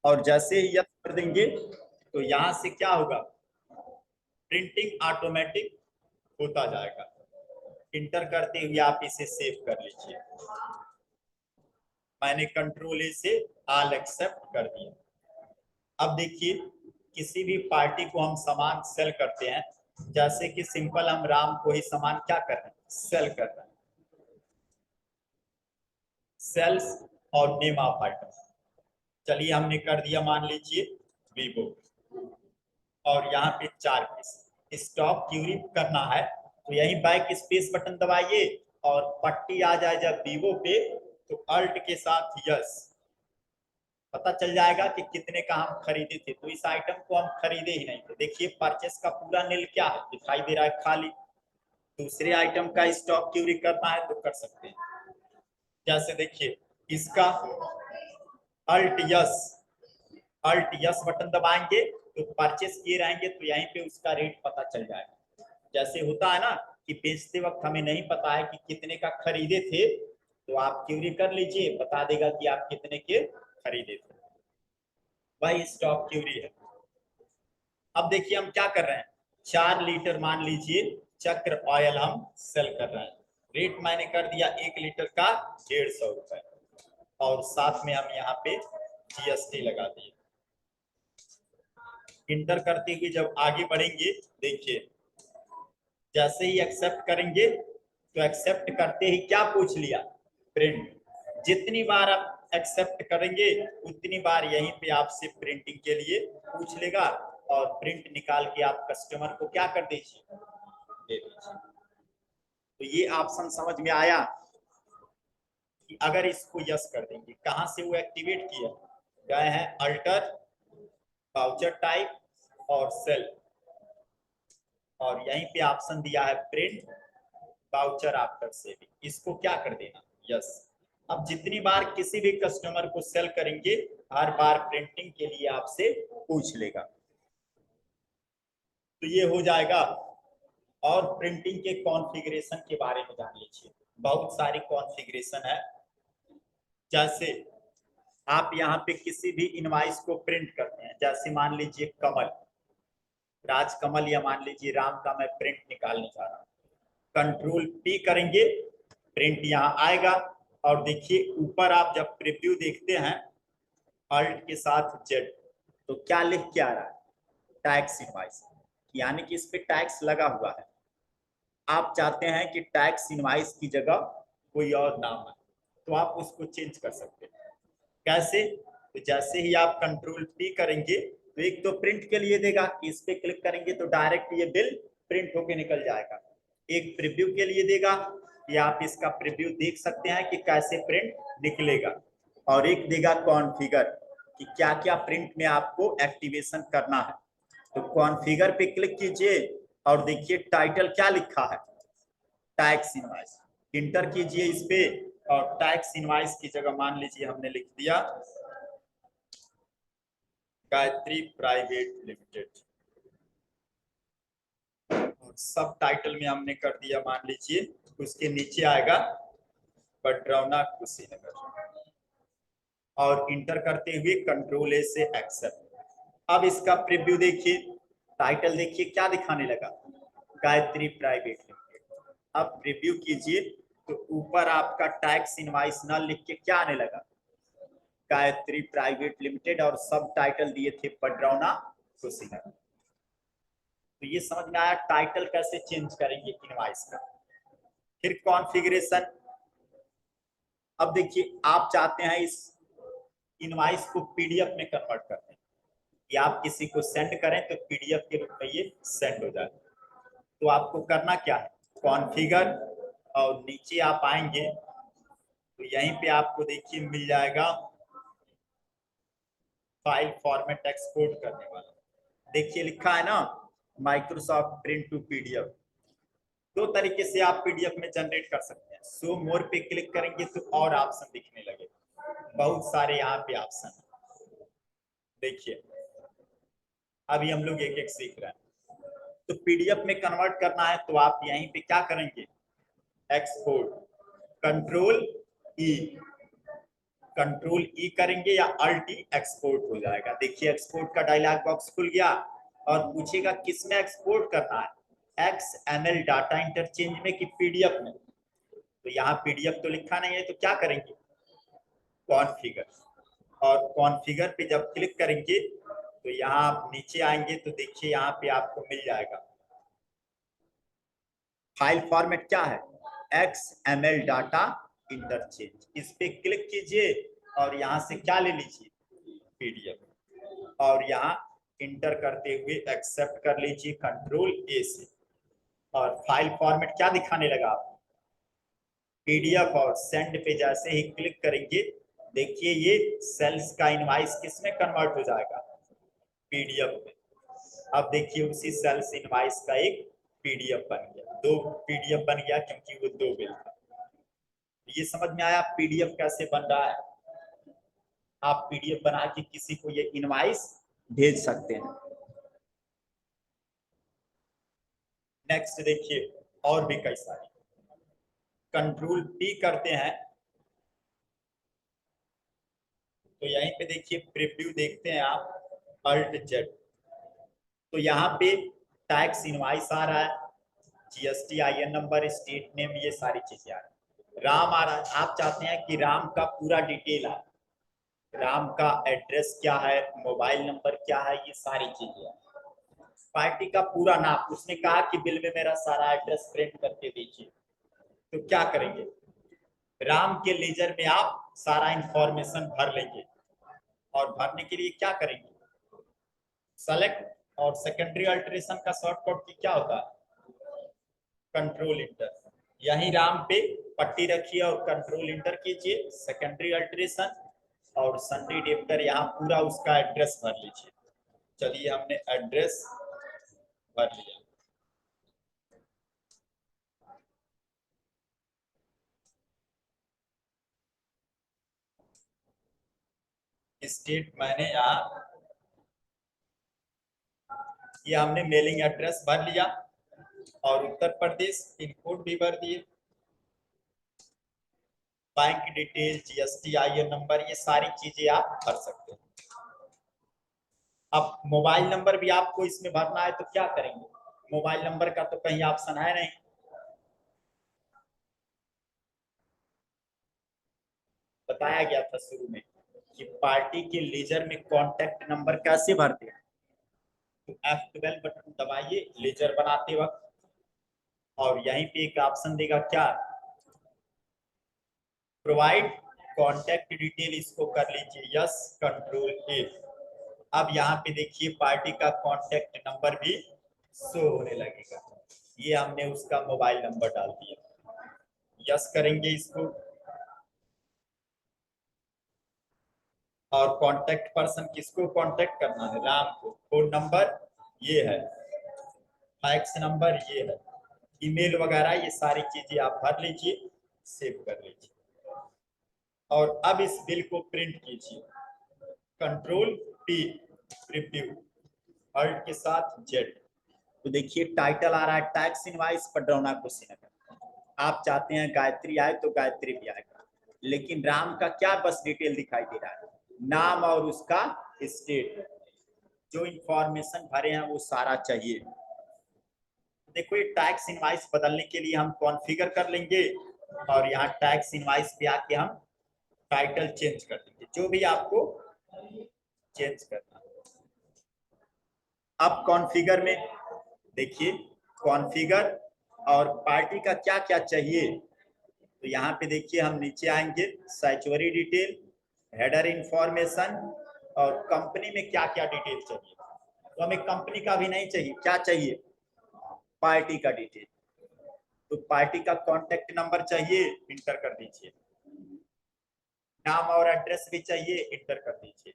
और जैसे ही यस कर देंगे तो यहां से क्या होगा, प्रिंटिंग ऑटोमेटिक होता जाएगा। इंटर करते हुए आप इसे सेव कर लीजिए। मैंने कंट्रोल ए से ऑल एक्सेप्ट कर दिया। अब देखिए, किसी भी पार्टी को हम सामान सेल करते हैं, जैसे कि सिंपल हम राम को ही सामान क्या कर रहे हैं, सेल कर रहे हैं। सेल्स और नेम ऑफ आइटम, चलिए हमने कर दिया, मान लीजिए वीवो, और यहाँ पे 4 पीस स्टॉक क्यूरी करना है, तो यही बैक स्पेस बटन दबाइए और पट्टी आ जाए जब वीवो पे तो अल्ट के साथ यस, पता चल जाएगा कि कितने का हम खरीदे थे। तो इस आइटम को हम खरीदे ही नहीं थे। देखिए परचेस का पूरा नील क्या है, दिखाई दे रहा है खाली। दूसरे आइटम का स्टॉक क्यूरी करना है तो कर सकते हैं। जैसे देखिए इसका अल्ट यस बटन दबाएंगे तो परचेस किए रहेंगे तो यहीं पे उसका रेट पता चल जाएगा। जैसे होता है ना कि बेचते वक्त हमें नहीं पता है कि कितने का खरीदे थे, तो आप क्यूरी कर लीजिए, बता देगा कि आप कितने के खरीदे थे। वही स्टॉक क्यूरी है। अब देखिए हम क्या कर रहे हैं, 4 लीटर मान लीजिए चक्र ऑयल हम सेल कर रहे हैं। रेट मैंने कर दिया 1 लीटर का 150 रुपए, और साथ में हम यहाँ पे जीएसटी लगा दिए। इंटर करते हुए जब आगे बढ़ेंगे, देखिए जैसे ही एक्सेप्ट करेंगे तो एक्सेप्ट करते ही क्या पूछ लिया, प्रिंट। जितनी बार आप एक्सेप्ट करेंगे उतनी बार यहीं पे आपसे प्रिंटिंग के लिए पूछ लेगा, और प्रिंट निकाल के आप कस्टमर को क्या कर दीजिए, दे दीजिए। तो ये ऑप्शन समझ में आया कि अगर इसको यस कर देंगे, कहां से वो एक्टिवेट किया, गए हैं अल्टर, वाउचर टाइप और सेल, और यहीं पे ऑप्शन दिया है प्रिंट वाउचर आफ्टर सेविंग, इसको क्या कर देना, यस। अब जितनी बार किसी भी कस्टमर को सेल करेंगे हर बार प्रिंटिंग के लिए आपसे पूछ लेगा। तो ये हो जाएगा। और प्रिंटिंग के कॉन्फ़िगरेशन के बारे में जान लीजिए, बहुत सारी कॉन्फ़िगरेशन है। जैसे आप यहाँ पे किसी भी इनवॉइस को प्रिंट करते हैं, जैसे मान लीजिए कमल, राजकमल, या मान लीजिए राम का मैं प्रिंट निकालने जा रहा हूँ, कंट्रोल पी करेंगे, प्रिंट यहाँ आएगा। और देखिए ऊपर आप जब प्रीव्यू देखते हैं अल्ट के साथ जेड, तो क्या लिख के आ रहा है, टैक्स इनवॉइस, यानी कि इस पे टैक्स लगा हुआ है। आप चाहते हैं कि टैक्स इनवॉइस की जगह कोई और नाम है, तो आप उसको चेंज कर सकते हैं। कैसे, तो जैसे ही आप कंट्रोल पी करेंगे तो एक तो प्रिंट के लिए देगा कि इस पे क्लिक करेंगे तो डायरेक्ट ये बिल प्रिंट होके निकल जाएगा। एक प्रीव्यू के लिए देगा कि आप इसका प्रीव्यू देख सकते हैं कि कैसे प्रिंट निकलेगा, और एक देगा कॉन्फ़िगर कि क्या क्या प्रिंट में आपको एक्टिवेशन करना है। तो कॉन्फ़िगर पे क्लिक कीजिए और देखिए टाइटल क्या लिखा है, टैक्स इनवॉइस। इंटर कीजिए इस पे और टैक्स इनवॉइस की जगह मान लीजिए हमने लिख दिया गायत्री प्राइवेट लिमिटेड, और सब टाइटल में हमने कर दिया मान लीजिए, उसके नीचे आएगा बडरौना कुशीनगर, और इंटर करते हुए कंट्रोल ए से एक्सेप्ट। अब इसका प्रीव्यू देखिए, टाइटल देखिए क्या दिखाने लगा, गायत्री प्राइवेट लिमिटेड। अब प्रीव्यू कीजिए तो ऊपर आपका टैक्स इनवॉइस न लिख के क्या आने लगा, गायत्री प्राइवेट लिमिटेड, और सब टाइटल दिए थे बडरौना कुशीनगर। तो ये समझ में आया टाइटल कैसे चेंज करेंगे इनवॉइस का। फिर कॉन्फ़िगरेशन, अब देखिए आप चाहते हैं इस इनवॉइस को पीडीएफ में कन्वर्ट करते हैं, कि आप किसी को सेंड करें तो पीडीएफ के रूप में ये सेंड हो जाए। तो आपको करना क्या है, कॉन्फ़िगर, और नीचे आप आएंगे तो यहीं पे आपको देखिए मिल जाएगा फाइल फॉर्मेट एक्सपोर्ट करने वाला, देखिए लिखा है ना माइक्रोसॉफ्ट प्रिंट टू पीडीएफ। दो तरीके से आप पीडीएफ में जनरेट कर सकते हैं। शो मोर पे क्लिक करेंगे तो और ऑप्शन दिखने लगे, बहुत सारे यहाँ पे ऑप्शन देखिए। अभी हम लोग एक एक सीख रहे हैं। तो पीडीएफ में कन्वर्ट करना है तो आप यहीं पे क्या करेंगे, एक्सपोर्ट, कंट्रोल ई, कंट्रोल ई करेंगे या अल्ट ई एक्सपोर्ट हो जाएगा। देखिए एक्सपोर्ट का डायलॉग बॉक्स खुल गया और पूछेगा किस में एक्सपोर्ट करना है, XML डाटा इंटरचेंज में कि PDF में। तो यहाँ PDF तो लिखा नहीं है, तो क्या करेंगे, कॉन्फ़िगर, और कॉन्फ़िगर पे जब क्लिक करेंगे तो यहाँ आप नीचे आएंगे तो देखिए यहाँ पे आपको मिल जाएगा फाइल फॉर्मेट क्या है, XML डाटा इंटरचेंज। इस पे क्लिक कीजिए और यहाँ से क्या ले लीजिए, PDF, और यहाँ इंटर करते हुए एक्सेप्ट कर लीजिए कंट्रोल ए से, और फाइल फॉर्मेट क्या दिखाने लगा आपको, PDF। और सेंड पे जैसे ही क्लिक करेंगे देखिए ये सेल्स का इनवाइस किस में कन्वर्ट हो जाएगा, PDF में। अब देखिए उसी सेल्स इनवाइस का एक PDF बन गया, 2 PDF बन गया क्योंकि वो 2 बिल था। ये समझ में आया PDF कैसे बन रहा है। आप PDF बना के किसी को ये इनवाइस भेज सकते हैं। नेक्स्ट देखिए और भी कई सारी, कंट्रोल P करते हैं तो यहीं पे देखिए प्रीव्यू देखते हैं आप, अल्ट Z, तो यहाँ पे टैक्स इनवाइस आ रहा है, GST IN number, state name, ये सारी चीजें आ रही है। राम आ रहा है, आप चाहते हैं कि राम का पूरा डिटेल आए, राम का एड्रेस क्या है, मोबाइल नंबर क्या है, ये सारी चीजें है। पार्टी का पूरा नाम, उसने कहा कि बिल में मेरा सारा एड्रेस प्रिंट करके दीजिए, तो क्या करेंगे, राम के लेजर में आप सारा इंफॉर्मेशन भर लेंगे, और भरने के लिए क्या करेंगे, सेलेक्ट, और सेकेंडरी अल्टरेशन का शॉर्टकट की क्या होता है, कंट्रोल इंटर। यहीं राम पे पट्टी रखिए और कंट्रोल इंटर कीजिए, सेकेंडरी अल्टरेशन, और सन्डे डेप्टर यहाँ पूरा उसका एड्रेस भर लीजिए। चलिए हमने एड्रेस भर लिया, स्टेट मैंने यहाँ, ये हमने मेलिंग एड्रेस भर लिया, और उत्तर प्रदेश पिन कोड भी भर दिए, bank detail, GST IN number, ये सारी चीजें आप भर सकते हैं। अब मोबाइल नंबर भी आपको इसमें भरना है तो क्या करेंगे, मोबाइल नंबर का तो कहीं ऑप्शन है नहीं, बताया गया था शुरू में कि पार्टी के लेजर में कॉन्टेक्ट नंबर कैसे भरते हैं, तो F12 बटन दबाइए लेजर बनाते वक्त, और यहीं पे एक ऑप्शन देगा क्या, प्रोवाइड कॉन्टेक्ट डिटेल, इसको कर लीजिए यस, कंट्रोल ए। अब यहाँ पे देखिए पार्टी का कॉन्टेक्ट नंबर भी शो होने लगेगा, ये हमने उसका मोबाइल नंबर डाल दिया, यस करेंगे इसको, और कांटेक्ट पर्सन किसको कांटेक्ट करना है, राम को, फोन नंबर ये है, फैक्स नंबर ये है, ईमेल वगैरह ये सारी चीजें आप भर लीजिए, सेव कर लीजिए, और अब इस बिल को प्रिंट कीजिए, कंट्रोल P प्रीव्यू, अल्ट के साथ Z, तो देखिए टाइटल आ रहा है टैक्स इनवाइस पडरौना कुशीनगर। आप चाहते हैं गायत्री आए तो गायत्री भी आएगा, लेकिन राम का क्या बस डिटेल दिखाई दे रहा है, नाम और उसका स्टेट, जो इंफॉर्मेशन भरे हैं वो सारा चाहिए। देखो ये टैक्स इनवाइस बदलने के लिए हम कॉन्फ़िगर कर लेंगे, और यहाँ टैक्स इनवाइस पे आके हम टाइटल चेंज कर देंगे, जो भी आपको चेंज करना है। अब कॉन्फ़िगर में देखिए, कॉन्फ़िगर और पार्टी का क्या क्या चाहिए, तो यहाँ पे देखिए हम नीचे आएंगे, सैचुरी डिटेल, हेडर इंफॉर्मेशन, और कंपनी में क्या क्या डिटेल चाहिए, तो हमें कंपनी का भी नहीं चाहिए, क्या चाहिए, पार्टी का डिटेल, तो पार्टी का कॉन्टेक्ट नंबर चाहिए, इंटर कर दीजिए, नाम और एड्रेस भी चाहिए, इंटर कर दीजिए,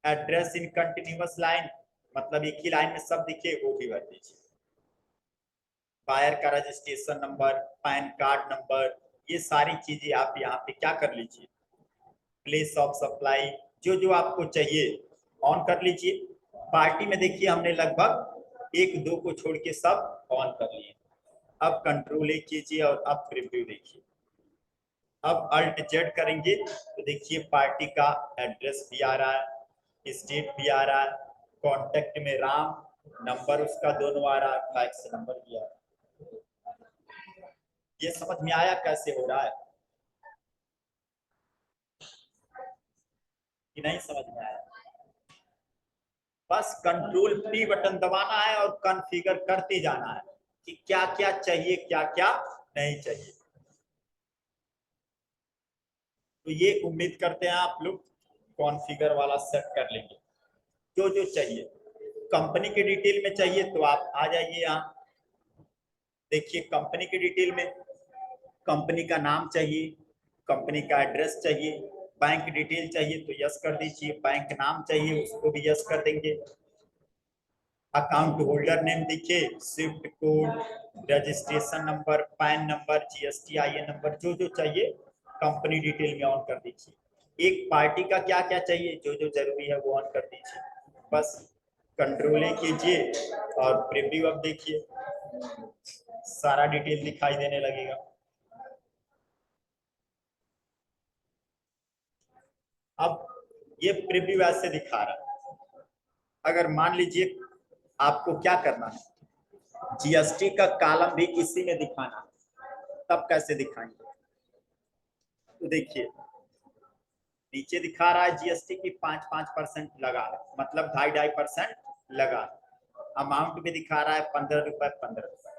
एड्रेस इन कंटिन्यूअस लाइन, मतलब एक ही लाइन में सब दिखे, वो भी भर दीजिए, बायर का registration number, pan card number, ये सारी चीजें आप यहाँ पे क्या कर लीजिए, प्लेस ऑफ सप्लाई, जो जो आपको चाहिए ऑन कर लीजिए। पार्टी में देखिए हमने लगभग 1-2 को छोड़ के सब ऑन कर लिए। अब कंट्रोल ए कीजिए और अब प्रीव्यू देखिए, अब अल्ट जेड करेंगे तो देखिए पार्टी का एड्रेस भी आ रहा है, स्टेट भी आ रहा है, कांटेक्ट में राम, नंबर उसका दोनों आ रहा है, फैक्स नंबर भी आ रहा है। ये समझ में आया कैसे हो रहा है कि नहीं समझ में आया? बस कंट्रोल पी बटन दबाना है और कॉन्फ़िगर करते जाना है कि क्या क्या चाहिए क्या क्या नहीं चाहिए। तो ये उम्मीद करते हैं आप लोग कॉन्फ़िगर वाला सेट कर लेंगे। जो जो चाहिए कंपनी के डिटेल में चाहिए तो आप आ जाइए यहाँ। देखिए कंपनी के डिटेल में कंपनी का नाम चाहिए, कंपनी का एड्रेस चाहिए, बैंक डिटेल चाहिए तो यस कर दीजिए, बैंक नाम चाहिए उसको भी यस कर देंगे, अकाउंट होल्डर नेम देखिए, Swift code, registration number, pan number, GSTIN number, जो जो चाहिए कंपनी डिटेल में ऑन कर दीजिए। एक पार्टी का क्या क्या चाहिए जो जो जरूरी है वो ऑन कर दीजिए। बस कंट्रोल कीजिए और प्रीव्यू अब देखिए सारा डिटेल दिखाई देने लगेगा। अब ये प्रीव्यू ऐसे दिखा रहा है। अगर मान लीजिए आपको क्या करना है, जीएसटी का कॉलम भी इसी में दिखाना है, तब कैसे दिखाएंगे? तो देखिए नीचे दिखा रहा है जीएसटी की 5% लगा, मतलब 2.5% लगा। अमाउंट भी दिखा रहा है 15 रुपए 15 रुपए।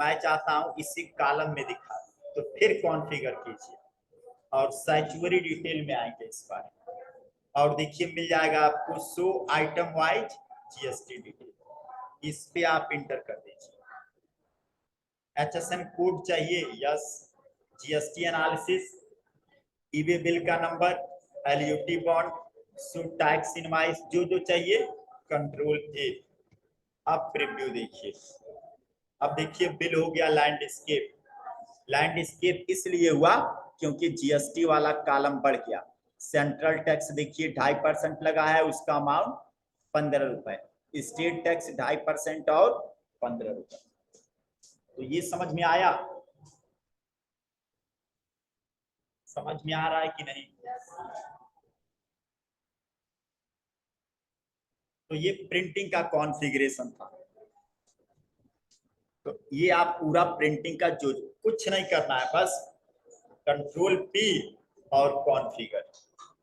मैं चाहता हूं इसी कॉलम में दिखा, तो फिर कॉन्फ़िगर कीजिए और सैचुरी डिटेल में आएंगे इस बार और देखिए मिल जाएगा आपको show item wise GST detail, इस पे आप इंटर कर दीजिए। एचएसएन कोड चाहिए, yes. GST analysis, e-way bill का नंबर, LUT bond, so tax invoice, जो जो चाहिए कंट्रोल ए। अब प्रीव्यू देखिए, अब देखिए बिल हो गया लैंडस्केप। लैंडस्केप इसलिए हुआ क्योंकि जीएसटी वाला कॉलम बढ़ गया। सेंट्रल टैक्स देखिए 2.5% लगा है, उसका अमाउंट 15 रुपए, स्टेट टैक्स 2.5% और 15 रुपए। तो ये समझ में आया? समझ में आ रहा है कि नहीं? तो ये प्रिंटिंग का कॉन्फ़िगरेशन था। तो ये आप पूरा प्रिंटिंग का जो कुछ नहीं करना है, बस कंट्रोल पी और कॉन्फ़िगर,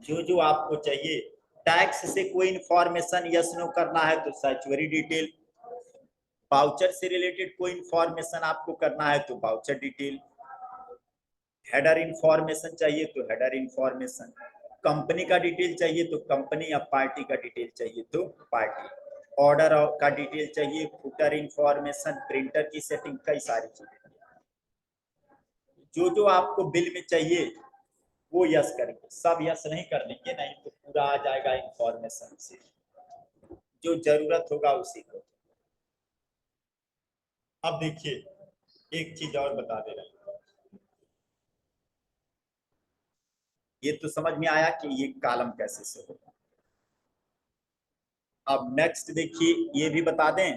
जो जो आपको चाहिए। टैक्स से कोई इंफॉर्मेशन यस नो करना है तो सैचुरी डिटेल, वाउचर से रिलेटेड कोई इंफॉर्मेशन आपको करना है तो वाउचर डिटेल, हेडर इंफॉर्मेशन चाहिए तो हेडर इंफॉर्मेशन, कंपनी का डिटेल चाहिए तो कंपनी या पार्टी का डिटेल चाहिए तो पार्टी, ऑर्डर का डिटेल चाहिए, फुटर इंफॉर्मेशन, प्रिंटर की सेटिंग, कई सारी चीजें। जो जो आपको बिल में चाहिए वो यस करेंगे, सब यस नहीं कर लेंगे, नहीं तो पूरा आ जाएगा इंफॉर्मेशन से, जो जरूरत होगा उसी को। अब देखिए एक चीज और बता दे रहा हूं, ये तो समझ में आया कि ये कॉलम कैसे से होगा। अब नेक्स्ट देखिए ये भी बता दें,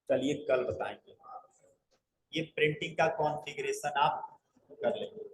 चलिए कल बताएंगे। ये प्रिंटिंग का कॉन्फ़िगरेशन आप कर लेंगे।